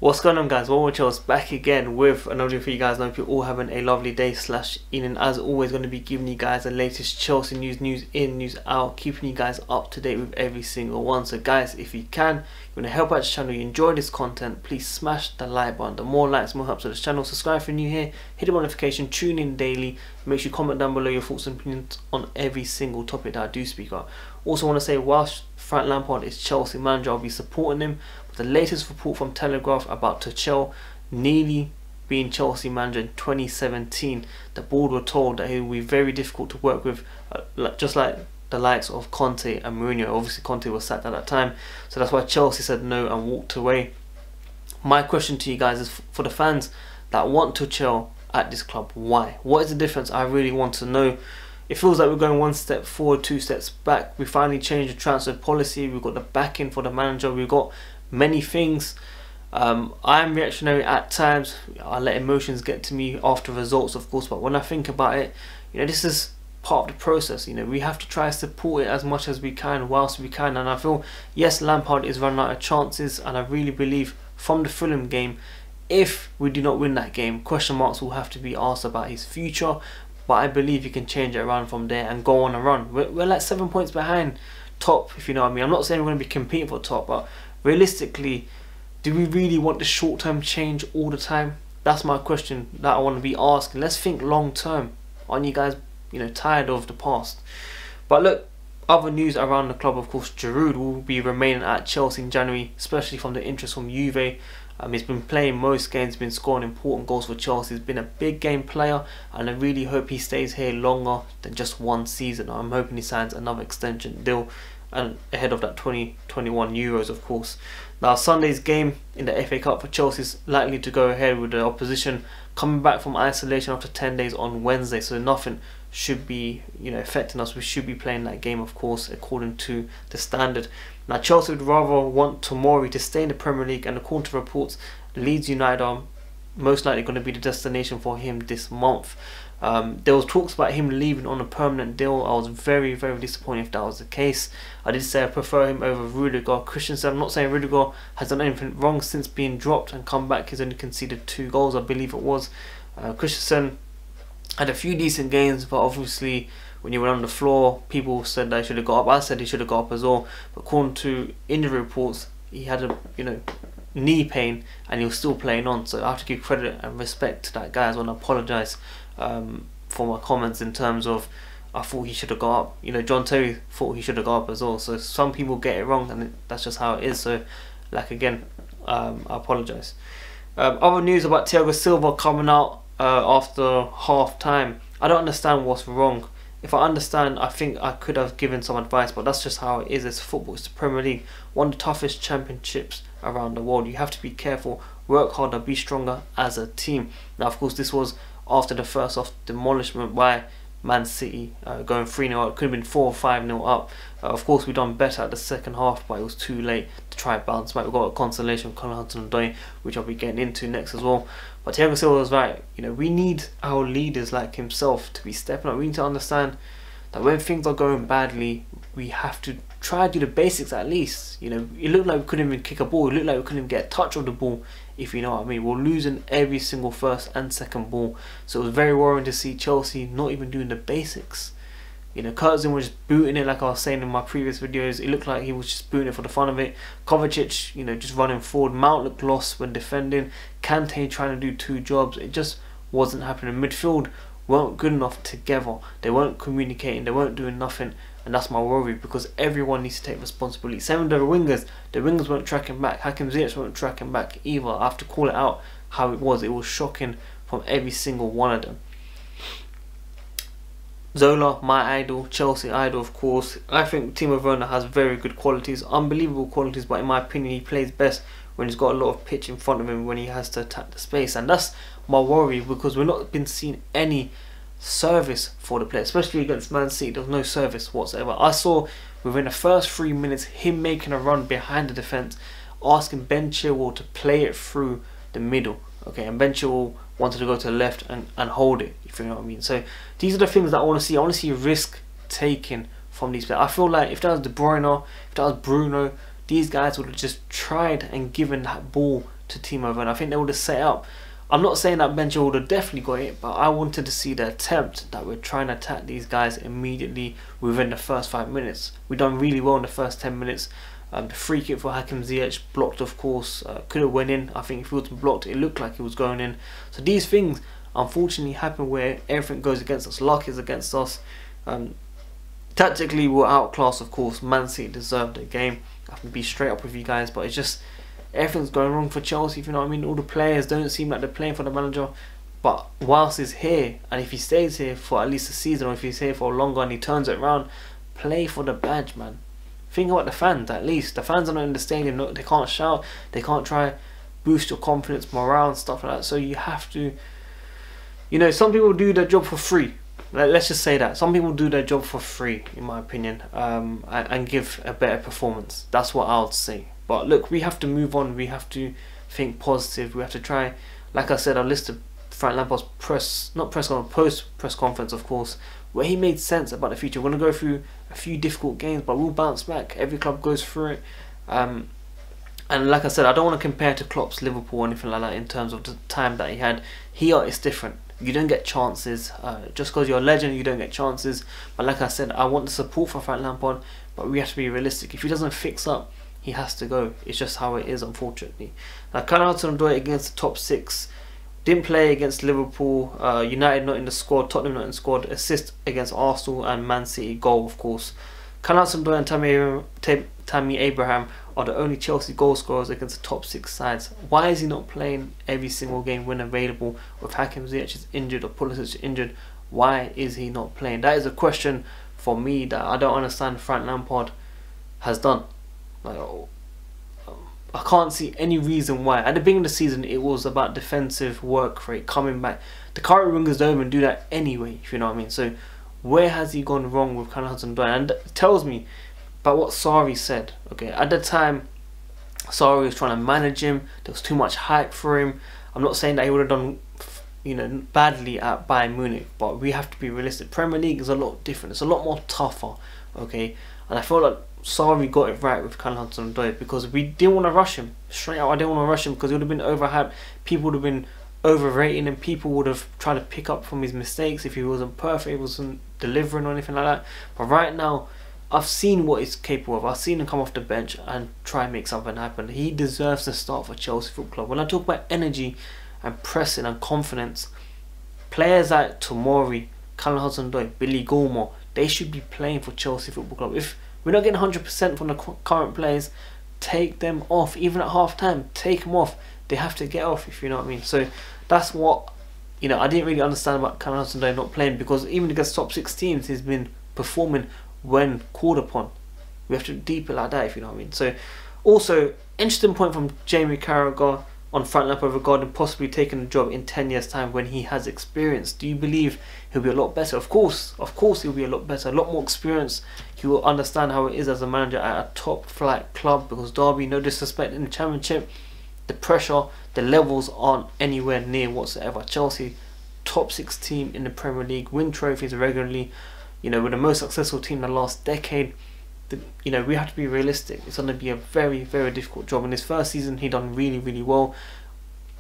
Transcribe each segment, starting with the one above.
What's going on, guys? Well, Chelsea back again with another video for you guys. I hope you're all having a lovely day / evening. As always, going to be giving you guys the latest Chelsea news in, news out, keeping you guys up to date with every single one. So guys, if you can, you want to help out this channel, you enjoy this content, please smash the like button. The more likes, more helps to this channel. Subscribe if you're new here, hit the notification, tune in daily. Make sure you comment down below your thoughts and opinions on every single topic that I do speak about. Also want to say, whilst Frank Lampard is Chelsea manager, I'll be supporting him. The latest report from Telegraph about Tuchel nearly being Chelsea manager in 2017. The board were told that he would be very difficult to work with, just like the likes of Conte and Mourinho. Obviously Conte was sacked at that time, so that's why Chelsea said no and walked away. My question to you guys is, for the fans that want Tuchel at this club, why? What is the difference? I really want to know. It feels like we're going one step forward, two steps back. We finally changed the transfer policy. We've got the backing for the manager. We've got many things. I'm reactionary at times. I let emotions get to me after results, of course, but when I think about it, this is part of the process. We have to try to support it as much as we can whilst we can. And I feel, yes, Lampard is running out of chances, and I really believe from the Fulham game, if we do not win that game, question marks will have to be asked about his future. But I believe he can change it around from there and go on a run. We're like 7 points behind top, if you know what I mean. I'm not saying we're going to be competing for top, but realistically, do we really want the short-term change all the time? That's my question that I want to be asking. Let's think long-term. Aren't you guys, tired of the past? But look, other news around the club, of course, Giroud will be remaining at Chelsea in January, especially from the interest from Juve. He's been playing most games, been scoring important goals for Chelsea. He's been a big game player, and I really hope he stays here longer than just one season. I'm hoping he signs another extension deal and ahead of that 2021 Euros, of course. Now, Sunday's game in the FA Cup for Chelsea is likely to go ahead with the opposition coming back from isolation after 10 days on Wednesday, so nothing should be affecting us. We should be playing that game, of course, according to the standard. Now, Chelsea would rather want Tomori to stay in the Premier League, and according to reports, Leeds United are most likely going to be the destination for him this month. There was talks about him leaving on a permanent deal. I was very, very disappointed if that was the case. I did say I prefer him over Rudiger. Christensen, I'm not saying Rudiger has done anything wrong since being dropped and come back. He's only conceded 2 goals, I believe it was. Christensen had a few decent games, but obviously when he went on the floor, people said that he should have got up. I said he should have got up as well. But according to injury reports, he had a knee pain and he was still playing on. So I have to give credit and respect to that guy as well. And apologise for my comments in terms of I thought he should have got up. John Terry thought he should have got up as well. So some people get it wrong, and that's just how it is. So, like, again, I apologise. Other news about Thiago Silva coming out after half time. I don't understand what's wrong. If I understand, I think I could have given some advice, but that's just how it is. It's football. It's the Premier League, one of the toughest championships around the world. You have to be careful, work harder, be stronger as a team. Now, of course, this was after the first off demolishment by Man City, going 3-0 up. It could have been 4 or 5-0 up. Of course, we done better at the second half, but it was too late to try and bounce back. We got a consolation with Callum Hudson-Odoi, which I'll be getting into next as well. But Thiago Silva was right. We need our leaders like himself to be stepping up. We need to understand that when things are going badly, we have to try to do the basics at least. It looked like we couldn't even kick a ball. It looked like we couldn't even get a touch of the ball, if you know what I mean. We're losing every single first and second ball. So it was very worrying to see Chelsea not even doing the basics. Kurtzman was just booting it, like I was saying in my previous videos. It looked like he was just booting it for the fun of it. Kovacic, just running forward. Mount looked lost when defending. Kante trying to do 2 jobs. It just wasn't happening. Midfield weren't good enough together. They weren't communicating. They weren't doing nothing. And that's my worry, because everyone needs to take responsibility. Same with the wingers. The wingers weren't tracking back. Hakim Ziyech weren't tracking back either. I have to call it out how it was. It was shocking from every single one of them. Zola, my idol, Chelsea idol, of course. I think Timo Werner has very good qualities, unbelievable qualities, but in my opinion, he plays best when he's got a lot of pitch in front of him, when he has to attack the space. And that's my worry, because we've not been seeing any service for the player, especially against Man City. There was no service whatsoever. I saw within the first 3 minutes him making a run behind the defence, asking Ben Chilwell to play it through the middle. Okay, and Ben Chilwell wanted to go to the left and hold it, if you know what I mean. So these are the things that I want to see. I want to see risk taken from these players. I feel like if that was De Bruyne, if that was Bruno, these guys would have just tried and given that ball to Timo Werner. I think they would have set up. I'm not saying that Benja would have definitely got it, but I wanted to see the attempt that we're trying to attack these guys immediately within the first 5 minutes. We done really well in the first 10 minutes. The free kick for Hakim Ziyech blocked, of course, could have went in. I think if it was blocked, it looked like it was going in. So these things unfortunately happen where everything goes against us. Luck is against us. Tactically, we're outclassed, of course. Man City deserved the game. I can be straight up with you guys, but it's just everything's going wrong for Chelsea, if you know what I mean. All the players don't seem like they're playing for the manager. But whilst he's here, and if he stays here for at least a season, or if he's here for longer and he turns it around, play for the badge, man. Think about the fans, at least. The fans are not in the stadium. No, they can't shout. They can't try boost your confidence, morale, and stuff like that. So you have to, you know, some people do their job for free. Let's just say that. Some people do their job for free, in my opinion, and give a better performance. That's what I would say. But look, we have to move on. We have to think positive. We have to try, like I said, I listed Frank Lampard's post-press conference, of course, where he made sense about the future. We're going to go through a few difficult games, but we'll bounce back. Every club goes through it. And like I said, I don't want to compare to Klopp's Liverpool or anything like that in terms of the time that he had. Here, it's different. You don't get chances. Just because you're a legend, you don't get chances. But like I said, I want the support for Frank Lampard, but we have to be realistic. If he doesn't fix up, he has to go. It's just how it is, unfortunately. Now, Callum Hudson-Odoi against the top 6. Didn't play against Liverpool. United not in the squad. Tottenham not in the squad. Assist against Arsenal and Man City. Goal, of course. Callum Hudson-Odoi and Tammy Abraham are the only Chelsea goal scorers against the top 6 sides. Why is he not playing every single game when available? With Hakim Ziyech is injured or Pulisic injured, why is he not playing? That is a question for me that I don't understand Frank Lampard has done. Like, I can't see any reason why. At the beginning of the season, it was about defensive work rate coming back. The current wingers don't even do that anyway, if you know what I mean. So where has he gone wrong with Callum Hudson-Odoi? And it tells me about what Sarri said. Okay, at the time, Sarri was trying to manage him. There was too much hype for him. I'm not saying that he would have done, you know, badly at Bayern Munich, but we have to be realistic. Premier League is a lot different. It's a lot more tougher. Okay, and I feel like Sarri got it right with Callum Hudson-Odoi because we didn't want to rush him. Straight out, I didn't want to rush him because he would have been overhyped. People would have been overrating him. People would have tried to pick up from his mistakes if he wasn't perfect, he wasn't delivering or anything like that. But right now, I've seen what he's capable of. I've seen him come off the bench and try and make something happen. He deserves to start for Chelsea Football Club. When I talk about energy and pressing and confidence, players like Tomori, Callum Hudson-Odoi, Billy Gilmour, they should be playing for Chelsea Football Club. If we're not getting 100% from the current players, take them off. Even at half time, take them off. They have to get off, if you know what I mean. So that's what, you know, I didn't really understand about Callum Hudson-Odoi not playing, because even against top 6 teams, he's been performing when called upon. We have to deep it like that, if you know what I mean. So also, interesting point from Jamie Carragher on Frank Lampard regarding possibly taking the job in 10 years time when he has experience. Do you believe he'll be a lot better? Of course he'll be a lot better, a lot more experience. He will understand how it is as a manager at a top flight club, because Derby, no disrespect, in the Championship, the pressure, the levels aren't anywhere near whatsoever. Chelsea, top 6 team in the Premier League, win trophies regularly, you know, we're the most successful team in the last decade. You know, we have to be realistic. It's going to be a very, very difficult job. In his first season, he done really, really well.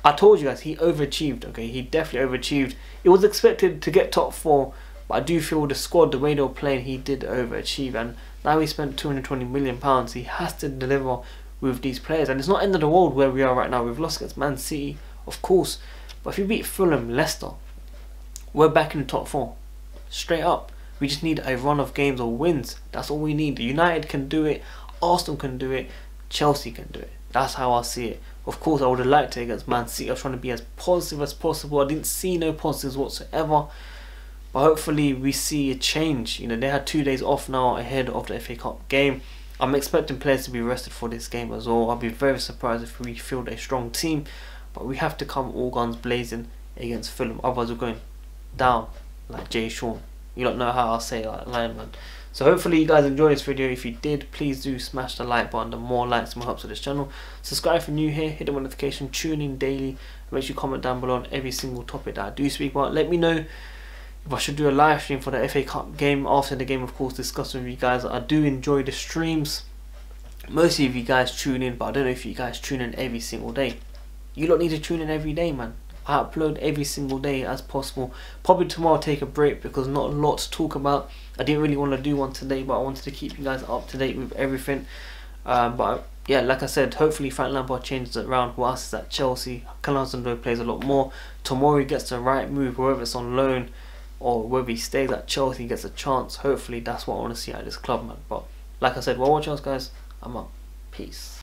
I told you guys, he overachieved, okay? He definitely overachieved. It was expected to get top 4, but I do feel the squad, the way they were playing, he did overachieve. And now he spent £220 million. He has to deliver with these players. And it's not end of the world where we are right now. We've lost against Man City, of course. But if you beat Fulham, Leicester, we're back in the top 4. Straight up. We just need a run of games or wins. That's all we need. United can do it. Arsenal can do it. Chelsea can do it. That's how I see it. Of course, I would have liked it against Man City. I was trying to be as positive as possible. I didn't see no positives whatsoever. But hopefully we see a change. You know, they had 2 days off now ahead of the FA Cup game. I'm expecting players to be rested for this game as well. I'll be very surprised if we field a strong team. But we have to come all guns blazing against Fulham. Otherwise we're going down like Jay Sean. You don't know how I'll say it, like Lion-Man. So hopefully you guys enjoyed this video. If you did, please do smash the like button. The more likes, the more helps with this channel. Subscribe if you're new here. Hit the notification. Tune in daily. Make sure you comment down below on every single topic that I do speak about. Let me know if I should do a live stream for the FA Cup game. After the game, of course, discussing with you guys. I do enjoy the streams. Mostly of you guys tune in, but I don't know if you guys tune in every single day. you lot need to tune in every day, man. I upload every single day as possible. Probably tomorrow I'll take a break because not a lot to talk about. I didn't really want to do one today, but I wanted to keep you guys up to date with everything. But yeah, like I said, hopefully Frank Lampard changes it around. Whilst he's at Chelsea, Callum Hudson-Odoi plays a lot more. Tomorrow he gets the right move, whether it's on loan or whether he stays at Chelsea, he gets a chance. Hopefully that's what I want to see out of this club, man. But like I said, well, watch out, guys. I'm up. Peace.